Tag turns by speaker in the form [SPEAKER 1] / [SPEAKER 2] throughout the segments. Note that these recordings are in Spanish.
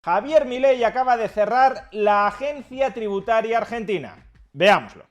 [SPEAKER 1] Javier Milei acaba de cerrar la Agencia Tributaria Argentina. Veámoslo.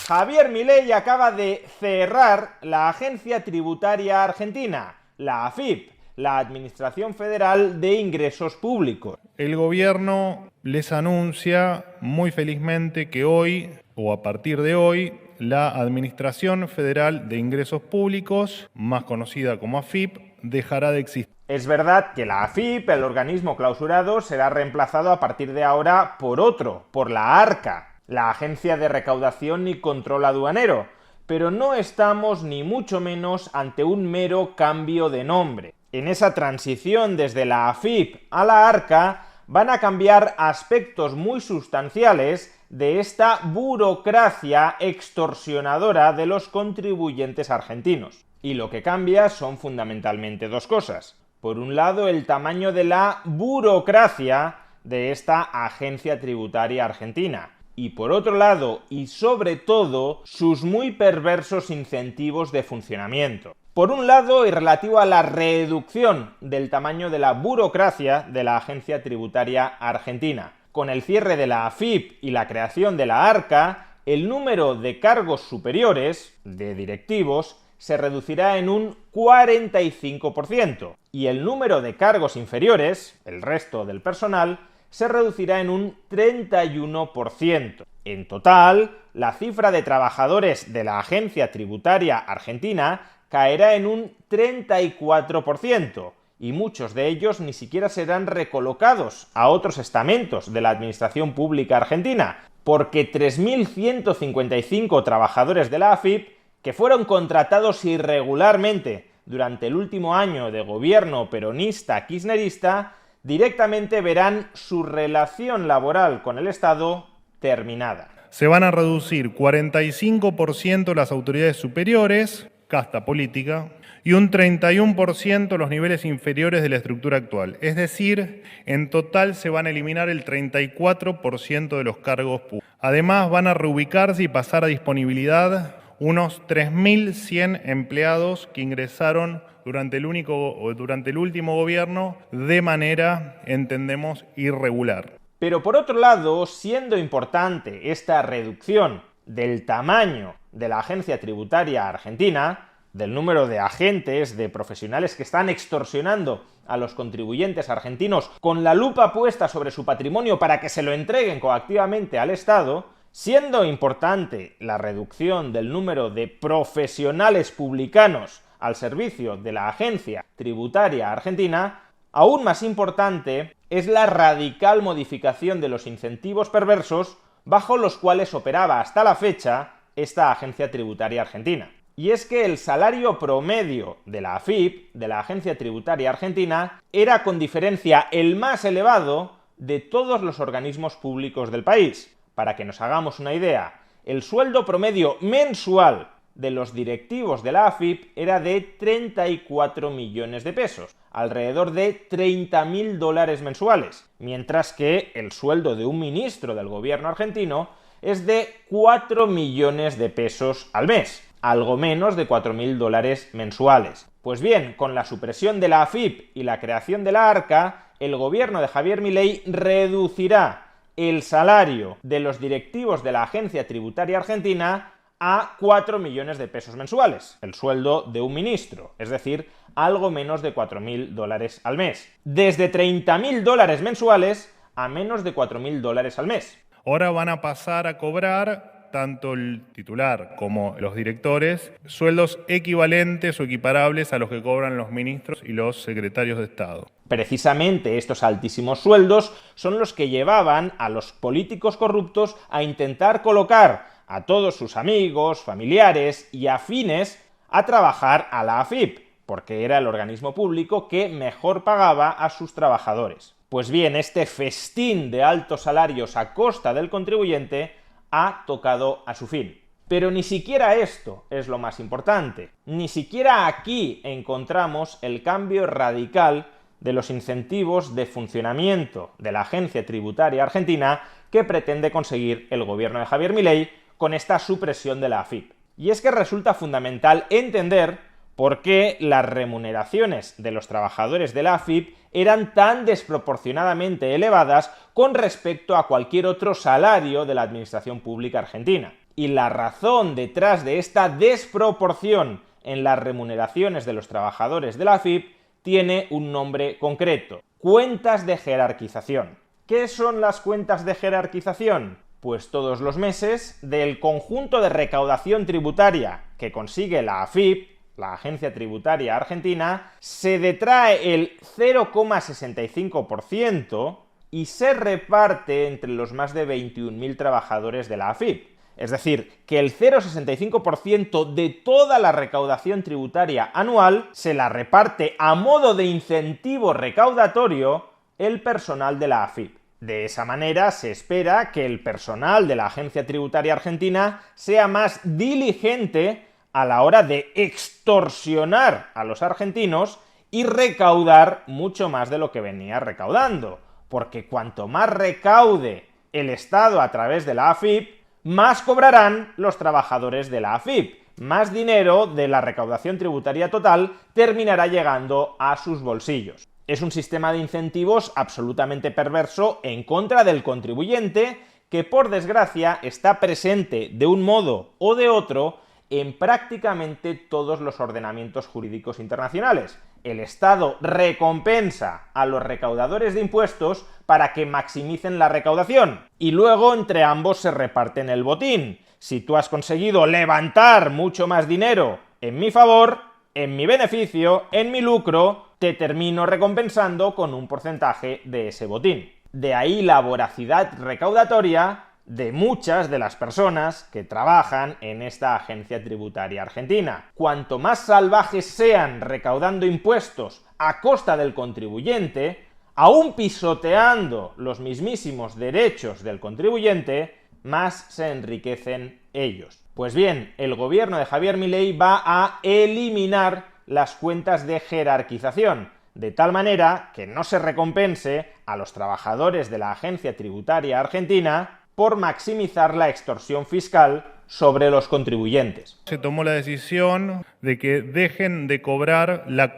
[SPEAKER 1] Javier Milei acaba de cerrar la Agencia Tributaria Argentina, la AFIP, la Administración Federal de Ingresos Públicos.
[SPEAKER 2] El gobierno les anuncia muy felizmente que hoy, o a partir de hoy, la Administración Federal de Ingresos Públicos, más conocida como AFIP, dejará de existir.
[SPEAKER 1] Es verdad que la AFIP, el organismo clausurado, será reemplazado a partir de ahora por otro, por la ARCA, la Agencia de Recaudación y Control Aduanero, pero no estamos ni mucho menos ante un mero cambio de nombre. En esa transición desde la AFIP a la ARCA van a cambiar aspectos muy sustanciales de esta burocracia extorsionadora de los contribuyentes argentinos. Y lo que cambia son fundamentalmente dos cosas. Por un lado, el tamaño de la burocracia de esta agencia tributaria argentina. Y por otro lado, y sobre todo, sus muy perversos incentivos de funcionamiento. Por un lado, y relativo a la reducción del tamaño de la burocracia de la agencia tributaria argentina. Con el cierre de la AFIP y la creación de la ARCA, el número de cargos superiores, de directivos, se reducirá en un 45%, y el número de cargos inferiores, el resto del personal, se reducirá en un 31%. En total, la cifra de trabajadores de la agencia tributaria argentina caerá en un 34%, y muchos de ellos ni siquiera serán recolocados a otros estamentos de la administración pública argentina, porque 3.155 trabajadores de la AFIP que fueron contratados irregularmente durante el último año de gobierno peronista kirchnerista, directamente verán su relación laboral con el Estado terminada.
[SPEAKER 2] Se van a reducir 45% las autoridades superiores, casta política, y un 31% los niveles inferiores de la estructura actual. Es decir, en total se van a eliminar el 34% de los cargos públicos. Además, van a reubicarse y pasar a disponibilidad unos 3.100 empleados que ingresaron durante el último gobierno de manera, entendemos, irregular.
[SPEAKER 1] Pero por otro lado, siendo importante esta reducción del tamaño de la agencia tributaria argentina, del número de agentes, de profesionales que están extorsionando a los contribuyentes argentinos con la lupa puesta sobre su patrimonio para que se lo entreguen coactivamente al Estado, siendo importante la reducción del número de profesionales publicanos al servicio de la agencia tributaria argentina, aún más importante es la radical modificación de los incentivos perversos bajo los cuales operaba hasta la fecha esta agencia tributaria argentina. Y es que el salario promedio de la AFIP, de la agencia tributaria argentina, era con diferencia el más elevado de todos los organismos públicos del país. Para que nos hagamos una idea, el sueldo promedio mensual de los directivos de la AFIP era de 34 millones de pesos, alrededor de $30.000 mensuales, mientras que el sueldo de un ministro del gobierno argentino es de 4 millones de pesos al mes, algo menos de $4.000 mensuales. Pues bien, con la supresión de la AFIP y la creación de la ARCA, el gobierno de Javier Milei reducirá el salario de los directivos de la agencia tributaria argentina a 4 millones de pesos mensuales, el sueldo de un ministro, es decir, algo menos de $4.000 al mes. Desde $30.000 mensuales a menos de $4.000 al mes.
[SPEAKER 2] Ahora van a pasar a cobrar, tanto el titular como los directores, sueldos equivalentes o equiparables a los que cobran los ministros y los secretarios de Estado.
[SPEAKER 1] Precisamente estos altísimos sueldos son los que llevaban a los políticos corruptos a intentar colocar a todos sus amigos, familiares y afines a trabajar a la AFIP, porque era el organismo público que mejor pagaba a sus trabajadores. Pues bien, este festín de altos salarios a costa del contribuyente ha tocado a su fin. Pero ni siquiera esto es lo más importante. Ni siquiera aquí encontramos el cambio radical de los incentivos de funcionamiento de la agencia tributaria argentina que pretende conseguir el gobierno de Javier Milei con esta supresión de la AFIP. Y es que resulta fundamental entender por qué las remuneraciones de los trabajadores de la AFIP eran tan desproporcionadamente elevadas con respecto a cualquier otro salario de la administración pública argentina. Y la razón detrás de esta desproporción en las remuneraciones de los trabajadores de la AFIP tiene un nombre concreto: cuentas de jerarquización. ¿Qué son las cuentas de jerarquización? Pues todos los meses, del conjunto de recaudación tributaria que consigue la AFIP, la Agencia Tributaria Argentina, se detrae el 0,65% y se reparte entre los más de 21.000 trabajadores de la AFIP. Es decir, que el 0,65% de toda la recaudación tributaria anual se la reparte a modo de incentivo recaudatorio el personal de la AFIP. De esa manera se espera que el personal de la Agencia Tributaria Argentina sea más diligente a la hora de extorsionar a los argentinos y recaudar mucho más de lo que venía recaudando. Porque cuanto más recaude el Estado a través de la AFIP, más cobrarán los trabajadores de la AFIP. Más dinero de la recaudación tributaria total terminará llegando a sus bolsillos. Es un sistema de incentivos absolutamente perverso en contra del contribuyente que, por desgracia, está presente de un modo o de otro en prácticamente todos los ordenamientos jurídicos internacionales. El Estado recompensa a los recaudadores de impuestos para que maximicen la recaudación y luego entre ambos se reparten el botín. Si tú has conseguido levantar mucho más dinero en mi favor, en mi beneficio, en mi lucro, te termino recompensando con un porcentaje de ese botín. De ahí la voracidad recaudatoria de muchas de las personas que trabajan en esta agencia tributaria argentina. Cuanto más salvajes sean recaudando impuestos a costa del contribuyente, aún pisoteando los mismísimos derechos del contribuyente, más se enriquecen ellos. Pues bien, el gobierno de Javier Milei va a eliminar las cuentas de jerarquización, de tal manera que no se recompense a los trabajadores de la Agencia Tributaria Argentina por maximizar la extorsión fiscal sobre los contribuyentes.
[SPEAKER 2] Se tomó la decisión de que dejen de cobrar la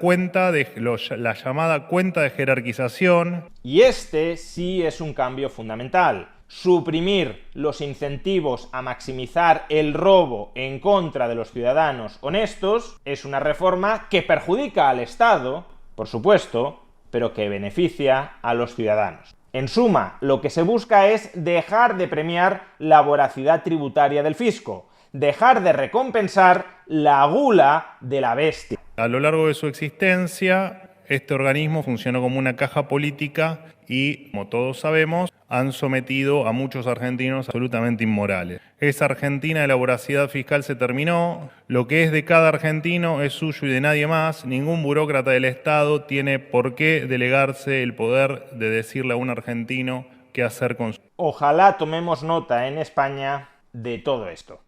[SPEAKER 2] llamada cuenta de jerarquización.
[SPEAKER 1] Y este sí es un cambio fundamental. Suprimir los incentivos a maximizar el robo en contra de los ciudadanos honestos es una reforma que perjudica al Estado, por supuesto, pero que beneficia a los ciudadanos. En suma, lo que se busca es dejar de premiar la voracidad tributaria del fisco, dejar de recompensar la gula de la bestia.
[SPEAKER 2] A lo largo de su existencia, este organismo funcionó como una caja política y, como todos sabemos, han sometido a muchos argentinos absolutamente inmorales. Esa Argentina de la voracidad fiscal se terminó. Lo que es de cada argentino es suyo y de nadie más. Ningún burócrata del Estado tiene por qué delegarse el poder de decirle a un argentino qué hacer con su...
[SPEAKER 1] Ojalá tomemos nota en España de todo esto.